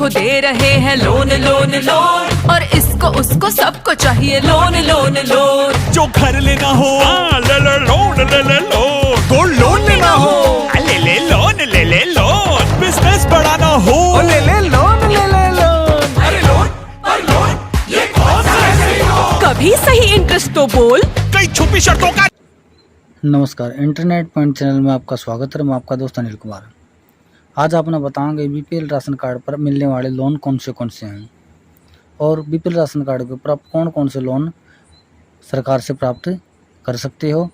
सबको दे रहे हैं लोन लोन लोन, और इसको उसको सबको चाहिए लोन लोन लोन। जो घर लेना हो ले ले लोन, ले ले लोन। गोल्ड लोन लेना हो ले ले लोन, ले ले लोन। बिजनेस बढ़ाना हो ले ले लोन, ले ले लोन। अरे लोन पर लोन, ये कौन सा है लोन? कभी सही इंटरेस्ट तो बोल, कई छुपी शर्तों का। नमस्कार, इंटरनेट पॉइंट चैनल में आपका स्वागत है। मैं आपका दोस्त अनिल कुमार। आज आपने बताएंगे बीपीएल राशन कार्ड पर मिलने वाले लोन कौन से हैं, और बीपीएल राशन कार्ड के ऊपर आप कौन कौन से लोन सरकार से प्राप्त कर सकते हो,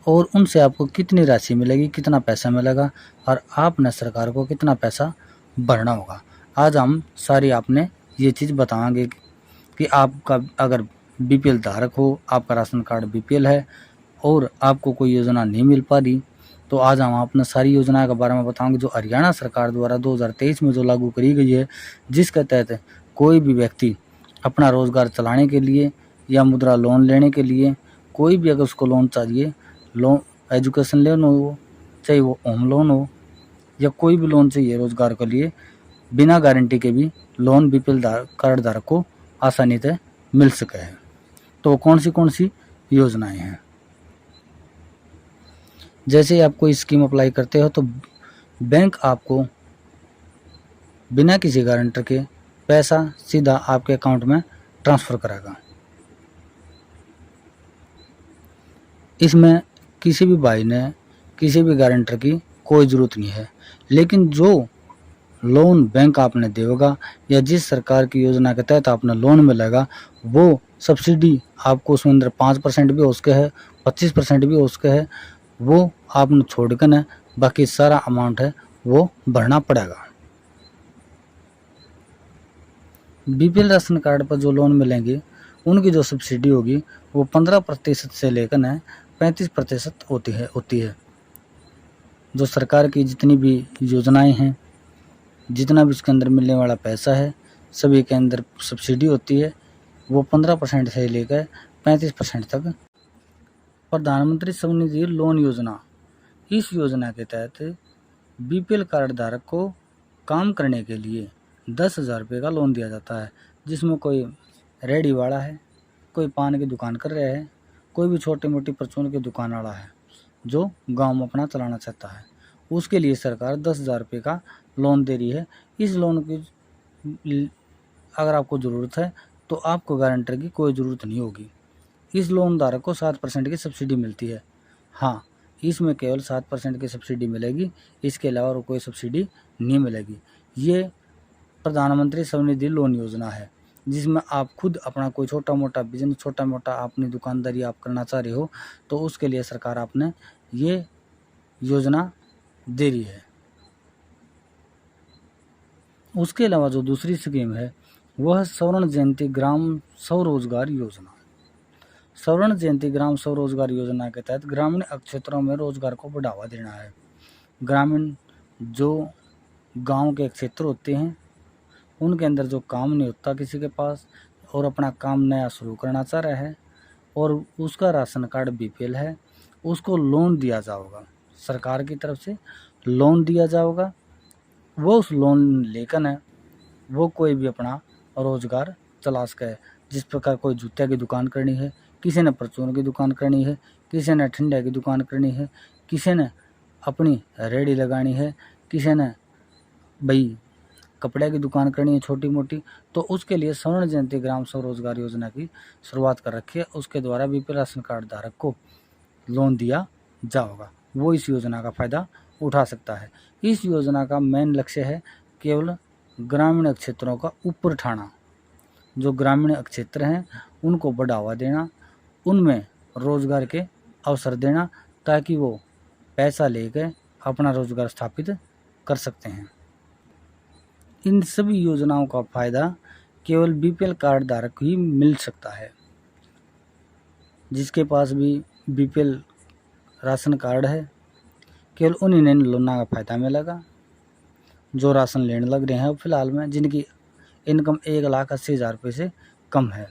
और उनसे आपको कितनी राशि मिलेगी, कितना पैसा मिलेगा, और आपने सरकार को कितना पैसा भरना होगा। आज हम सारी आपने ये चीज़ बताएंगे कि आपका अगर बीपीएल धारक हो, आपका राशन कार्ड बीपीएल है और आपको कोई योजना नहीं मिल पा रही, तो आज हम अपने सारी योजनाओं के बारे में बताएंगे जो हरियाणा सरकार द्वारा 2023 में जो लागू करी गई है, जिसके तहत कोई भी व्यक्ति अपना रोज़गार चलाने के लिए या मुद्रा लोन लेने के लिए, कोई भी अगर उसको लोन चाहिए, लोन एजुकेशन लोन हो, चाहे वो होम लोन हो, या कोई भी लोन चाहिए रोज़गार के लिए, बिना गारंटी के भी लोन बीपीएल कार्ड धारक को आसानी से मिल सके है। तो कौन सी योजनाएं हैं? जैसे आप कोई स्कीम अप्लाई करते हो तो बैंक आपको बिना किसी गारंटर के पैसा सीधा आपके अकाउंट में ट्रांसफ़र करेगा। इसमें किसी भी भाई ने किसी भी गारंटर की कोई ज़रूरत नहीं है, लेकिन जो लोन बैंक आपने देगा या जिस सरकार की योजना के तहत आपने लोन मिलेगा, वो सब्सिडी आपको उसमें अंदर 5% भी हो सके है, 25% भी हो सके है, वो आपने छोड़ कर न बाकी सारा अमाउंट है वो भरना पड़ेगा। बीपीएल राशन कार्ड पर जो लोन मिलेंगे उनकी जो सब्सिडी होगी वो 15% से लेकर न 35% होती है। जो सरकार की जितनी भी योजनाएं हैं, जितना भी उसके अंदर मिलने वाला पैसा है, सभी के अंदर सब्सिडी होती है, वो 15% से लेकर 35% तक। प्रधानमंत्री स्वनिधि लोन योजना, इस योजना के तहत बीपीएल कार्ड धारक को काम करने के लिए 10,000 रुपये का लोन दिया जाता है, जिसमें कोई रेडी वाला है, कोई पान की दुकान कर रहा है, कोई भी छोटी मोटी परचून की दुकान वाला है जो गांव में अपना चलाना चाहता है, उसके लिए सरकार 10,000 रुपये का लोन दे रही है। इस लोन की अगर आपको ज़रूरत है तो आपको गारंटर की कोई ज़रूरत नहीं होगी। इस लोन धारक को 7% की सब्सिडी मिलती है। हाँ, इसमें केवल 7% की सब्सिडी मिलेगी, इसके अलावा और कोई सब्सिडी नहीं मिलेगी। ये प्रधानमंत्री स्वनिधि लोन योजना है, जिसमें आप खुद अपना कोई छोटा मोटा बिजनेस, छोटा मोटा अपनी दुकानदारी आप करना चाह रहे हो, तो उसके लिए सरकार आपने ये योजना दे रही है। उसके अलावा जो दूसरी स्कीम है वह स्वर्ण जयंती ग्राम स्वरोजगार योजना। स्वर्ण जयंती ग्राम स्वरोजगार योजना के तहत ग्रामीण क्षेत्रों में रोजगार को बढ़ावा देना है। ग्रामीण जो गांव के क्षेत्र होते हैं उनके अंदर जो काम नहीं होता किसी के पास, और अपना काम नया शुरू करना चाह रहा है, और उसका राशन कार्ड बीपीएल है, उसको लोन दिया जाएगा, सरकार की तरफ से लोन दिया जाएगा। वो उस लोन लेकर न वो कोई भी अपना रोज़गार चला सके। जिस प्रकार कोई जूते की दुकान करनी है, किसी ने परचून की दुकान करनी है, किसी ने ठंडे की दुकान करनी है, किसी ने अपनी रेहड़ी लगानी है, किसी ने भाई कपड़े की दुकान करनी है छोटी मोटी, तो उसके लिए स्वर्ण जयंती ग्राम स्वरोजगार योजना की शुरुआत कर रखी है। उसके द्वारा बीपीएल राशन कार्ड धारक को लोन दिया जाएगा, वो इस योजना का फ़ायदा उठा सकता है। इस योजना का मेन लक्ष्य है केवल ग्रामीण क्षेत्रों का ऊपर उठाना, जो ग्रामीण क्षेत्र हैं उनको बढ़ावा देना, उनमें रोज़गार के अवसर देना, ताकि वो पैसा लेकर अपना रोज़गार स्थापित कर सकते हैं। इन सभी योजनाओं का फ़ायदा केवल बीपीएल कार्ड धारक ही मिल सकता है। जिसके पास भी बीपीएल राशन कार्ड है केवल उन्हीं ने लोना का फ़ायदा मिलेगा। जो राशन लेने लग रहे हैं फ़िलहाल में, जिनकी इनकम 1,80,000 रुपये से कम है,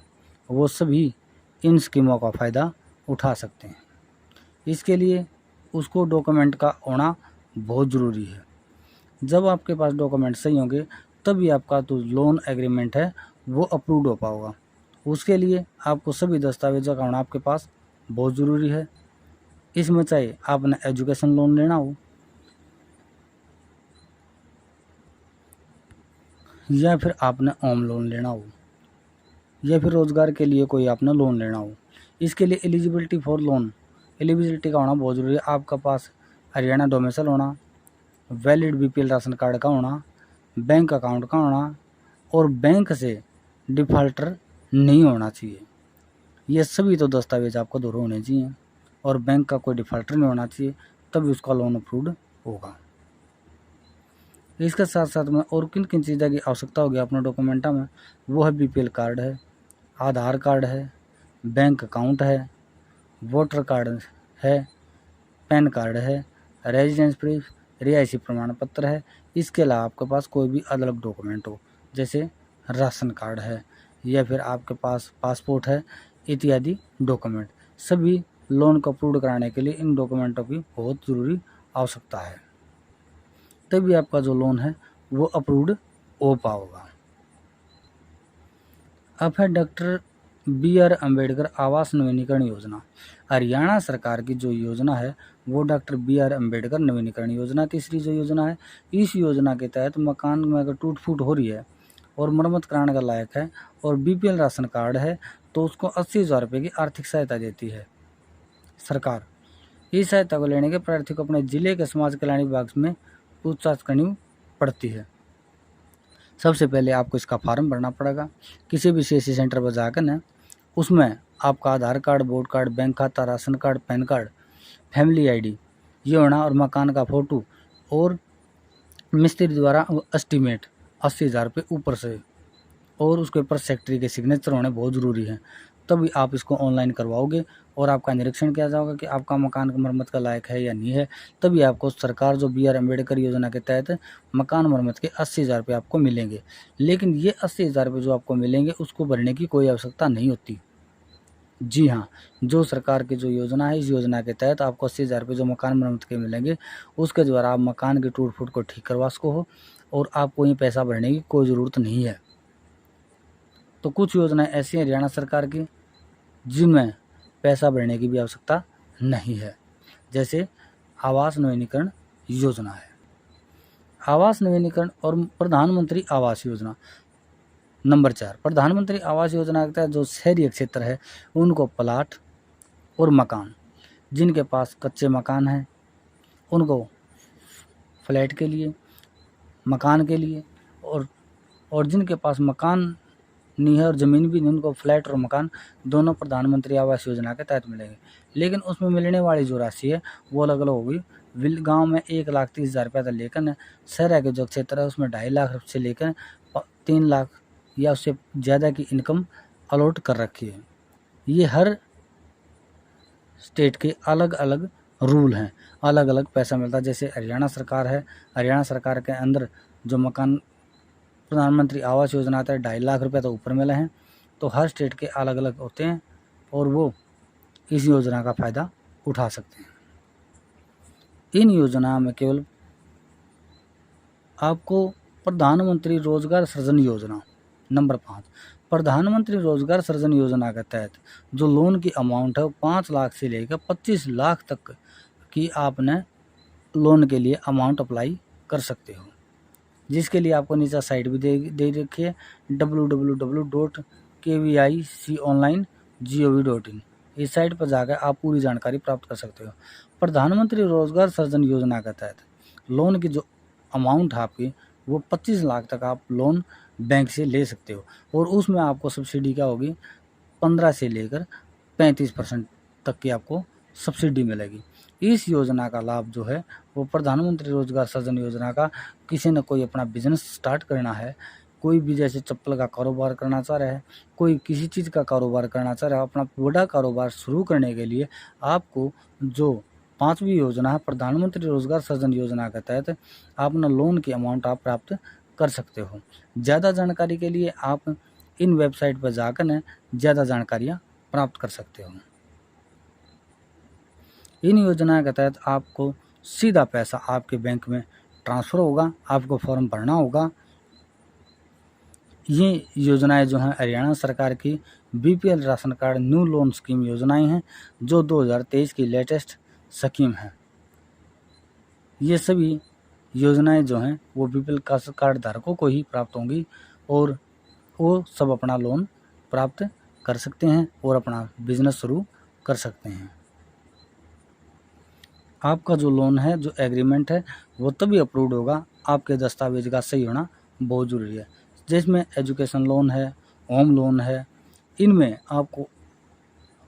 वो सभी इन स्कीमों का फ़ायदा उठा सकते हैं। इसके लिए उसको डॉक्यूमेंट का होना बहुत ज़रूरी है। जब आपके पास डॉक्यूमेंट सही होंगे तभी आपका जो लोन एग्रीमेंट है वो अप्रूव्ड हो पाएगा। उसके लिए आपको सभी दस्तावेजों का होना आपके पास बहुत ज़रूरी है। इसमें चाहे आपने एजुकेशन लोन लेना हो या फिर आपने होम लोन लेना हो या फिर रोज़गार के लिए कोई आपने लोन लेना हो, इसके लिए एलिजिबिलिटी फॉर लोन, एलिजिबिलिटी का होना बहुत ज़रूरी है। आपका पास हरियाणा डोमिसाइल होना, वैलिड बीपीएल राशन कार्ड का होना, बैंक अकाउंट का होना और बैंक से डिफ़ॉल्टर नहीं होना चाहिए। ये सभी तो दस्तावेज आपको दोनों होने चाहिए और बैंक का कोई डिफ़ॉल्टर नहीं होना चाहिए, तभी उसका लोन अप्रूव्ड होगा। इसके साथ साथ में और किन किन चीज़ों की आवश्यकता होगी अपने डॉक्यूमेंटा में, वो है बीपीएल कार्ड है, आधार कार्ड है, बैंक अकाउंट है, वोटर कार्ड है, पैन कार्ड है, रेजिडेंस प्रूफ, रिहायशी प्रमाण पत्र है। इसके अलावा आपके पास कोई भी अलग डॉक्यूमेंट हो, जैसे राशन कार्ड है या फिर आपके पास पासपोर्ट है इत्यादि डॉक्यूमेंट, सभी लोन को अप्रूव कराने के लिए इन डॉक्यूमेंटों की बहुत ज़रूरी आवश्यकता है, तभी आपका जो लोन है वो अप्रूव्ड हो पाएगा। अब है डॉक्टर बी.आर. अम्बेडकर आवास नवीनीकरण योजना। हरियाणा सरकार की जो योजना है वो डॉक्टर बी.आर. अम्बेडकर नवीनीकरण योजना तीसरी जो योजना है। इस योजना के तहत मकान में अगर टूट फूट हो रही है और मरम्मत कराने का लायक है और बीपीएल राशन कार्ड है तो उसको 80,000 रुपये की आर्थिक सहायता देती है सरकार। इस सहायता को लेने के प्रार्थी को अपने जिले के समाज कल्याण विभाग में पूछताछ करनी पड़ती है। सबसे पहले आपको इसका फॉर्म भरना पड़ेगा किसी भी सीएससी सेंटर पर जाकर ना, उसमें आपका आधार कार्ड, वोट कार्ड, बैंक खाता, ration card, pan card, family ID ये होना और मकान का फ़ोटो और मिस्त्री द्वारा एस्टीमेट 80,000 रुपये ऊपर से और उसके ऊपर सेक्रेटरी के सिग्नेचर होने बहुत ज़रूरी है। तभी आप इसको ऑनलाइन करवाओगे और आपका निरीक्षण किया जाएगा कि आपका मकान की मरम्मत का लायक है या नहीं है, तभी आपको सरकार जो बी.आर. अम्बेडकर योजना के तहत मकान मरम्मत के 80,000 रुपये आपको मिलेंगे। लेकिन ये 80,000 रुपये जो आपको मिलेंगे उसको भरने की कोई आवश्यकता नहीं होती। जी हाँ, जो सरकार की जो योजना है इस योजना के तहत आपको 80,000 रुपये जो मकान मरम्मत के मिलेंगे उसके द्वारा आप मकान की टूट फूट को ठीक करवा सको हो और आपको ये पैसा भरने की कोई ज़रूरत नहीं है। तो कुछ योजनाएं ऐसी हैं हरियाणा सरकार की जिनमें पैसा भरने की भी आवश्यकता नहीं है, जैसे आवास नवीनीकरण योजना है। आवास नवीनीकरण और प्रधानमंत्री आवास योजना। नंबर 4, प्रधानमंत्री आवास योजना के तहत जो शहरी क्षेत्र है उनको प्लाट और मकान, जिनके पास कच्चे मकान हैं उनको फ्लैट के लिए, मकान के लिए और जिनके पास मकान नहीं है और ज़मीन भी नहीं उनको फ्लैट और मकान दोनों प्रधानमंत्री आवास योजना के तहत मिलेंगे। लेकिन उसमें मिलने वाली जो राशि है वो अलग अलग होगी। गांव में 1,30,000 रुपये से लेकर शहर के जो क्षेत्र है उसमें 2.5 लाख से लेकर 3 लाख या उससे ज़्यादा की इनकम अलॉट कर रखी है। ये हर स्टेट के अलग अलग रूल हैं, अलग अलग पैसा मिलता है। जैसे हरियाणा सरकार है, हरियाणा सरकार के अंदर जो मकान प्रधानमंत्री आवास योजना आता है 2.5 लाख रुपये तो ऊपर मिले हैं, तो हर स्टेट के अलग अलग होते हैं और वो इस योजना का फ़ायदा उठा सकते हैं। इन योजना में केवल आपको प्रधानमंत्री रोजगार सृजन योजना। नंबर 5, प्रधानमंत्री रोजगार सृजन योजना के तहत जो लोन की अमाउंट है वो 5 लाख से लेकर 25 लाख तक की आपने लोन के लिए अमाउंट अप्लाई कर सकते हो, जिसके लिए आपको नीचे साइट भी दे रखी है www.kviconline.gov.in। इस साइट पर जाकर आप पूरी जानकारी प्राप्त कर सकते हो। प्रधानमंत्री रोजगार सृजन योजना के तहत लोन की जो अमाउंट है आपकी वो 25 लाख तक आप लोन बैंक से ले सकते हो और उसमें आपको सब्सिडी क्या होगी 15 से लेकर 35% तक की आपको सब्सिडी मिलेगी। इस योजना का लाभ जो है वो प्रधानमंत्री रोजगार सृजन योजना का किसी न कोई अपना बिजनेस स्टार्ट करना है, कोई भी जैसे चप्पल का कारोबार करना चाह रहा है, कोई किसी चीज़ का कारोबार करना चाह रहा है, अपना बड़ा कारोबार शुरू करने के लिए आपको जो 5वीं योजना है प्रधानमंत्री रोजगार सृजन योजना के तहत अपना लोन की अमाउंट आप प्राप्त कर सकते हो। ज़्यादा जानकारी के लिए आप इन वेबसाइट पर जाकर न ज़्यादा जानकारियाँ प्राप्त कर सकते हो। इन योजना के तहत आपको सीधा पैसा आपके बैंक में ट्रांसफ़र होगा, आपको फॉर्म भरना होगा ये योजनाएं जो हैं हरियाणा सरकार की BPL ration card new loan scheme योजनाएं हैं जो 2023 की लेटेस्ट स्कीम है। ये सभी योजनाएं जो हैं वो बीपीएल कार्ड धारकों को ही प्राप्त होंगी और वो सब अपना लोन प्राप्त कर सकते हैं और अपना बिजनेस शुरू कर सकते हैं। आपका जो लोन है, जो एग्रीमेंट है, वो तभी अप्रूव्ड होगा, आपके दस्तावेज का सही होना बहुत ज़रूरी है। जिसमें एजुकेशन लोन है, होम लोन है, इनमें आपको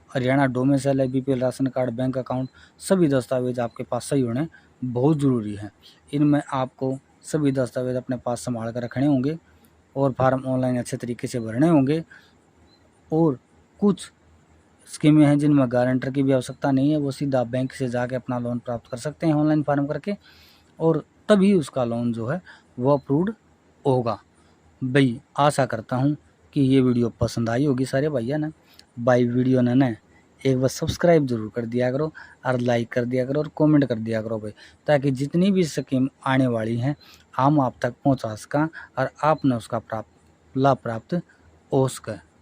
हरियाणा डोमिसाइल है, BPL ration card, bank account, सभी दस्तावेज आपके पास सही होने बहुत ज़रूरी है। इनमें आपको सभी दस्तावेज अपने पास संभाल कर रखने होंगे और फार्म ऑनलाइन अच्छे तरीके से भरने होंगे। और कुछ स्कीमें हैं जिनमें गारंटर की भी आवश्यकता नहीं है, वो सीधा बैंक से जाके अपना लोन प्राप्त कर सकते हैं ऑनलाइन फार्म करके और तभी उसका लोन जो है वो अप्रूव्ड होगा। भाई आशा करता हूँ कि ये वीडियो पसंद आई होगी सारे भैया ने। भाई वीडियो ने एक बार सब्सक्राइब जरूर कर दिया करो और लाइक कर दिया करो और कमेंट कर दिया करो भाई, ताकि जितनी भी स्कीम आने वाली हैं हम आप तक पहुँचा सकें और आपने उसका लाभ प्राप्त हो सके।